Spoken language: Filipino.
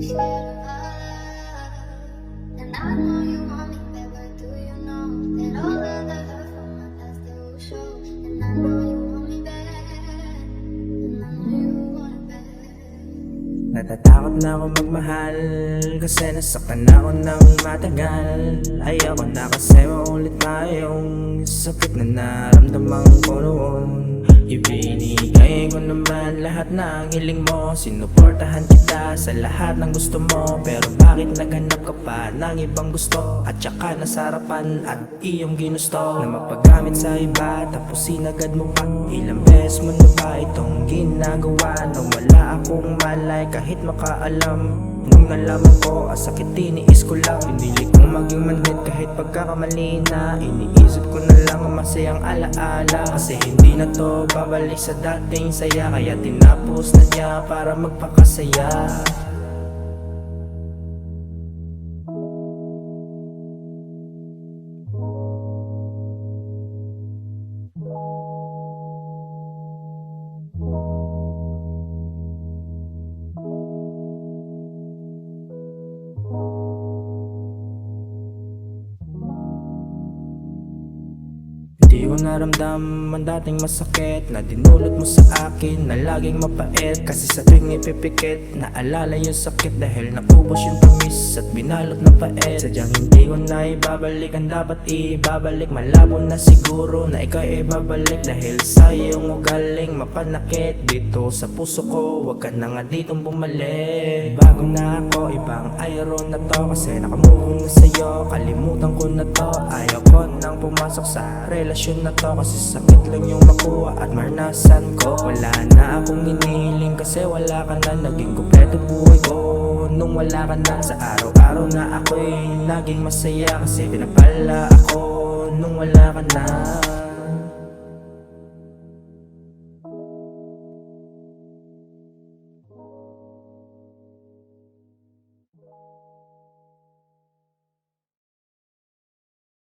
scared of love. And I know you want me back, but do you know that all of the hurt from my past they will show? And I know you want me back, and I know you want it back. Natatakot na ako magmahal kasi nasaktan na ako ng matagal. Ayoko na kasi maulit na yung sakit na naramdaman ko noon. Ibinigay ko naman lahat ng hiling mo, sinuportahan kita sa lahat ng gusto mo. Pero bakit naghanap ka pa ng ibang gusto? At saka nasarapan at iyong ginusto na mapagamit sa iba, tapos sinagad mo pa. Ilang beses mo na ba itong ginagawa na wala akong malay kahit makaalam? Nung nalaman ko, ang sakit tiniis ko lang. Pinili kong maging manhid kahit pagkakamali na. Iniisip ko na lang ang masayang alaala, kasi hindi na to babalik sa dating saya. Kaya tinapos na niya para magpakasaya. Di ko naramdam ang dating masakit na dinulot mo sa akin na laging mapait. Kasi sa tuwing ipipikit, naalala yung sakit dahil naubos yung tamis at binalot ng pait. Sadyang hindi ko na ibabalik ang dapat ibabalik. Malabo na siguro na ikaw ibabalik dahil sa iyong ugaling mapanakit dito sa puso ko. Huwag ka na nga ditong bumalik. Bago na ako, ibang ayro na to, kasi nakamove na sa'yo. Kalimutan ko na to, ayaw ko nang pumasok sa relasyon na to, kasi sakit lang yung makuha at maranasan ko. Wala na akong inihiling kasi wala ka na. Naging kumpleto buhay ko nung wala ka na. Sa araw-araw na ako'y naging masaya kasi pinagpala ako nung wala ka na.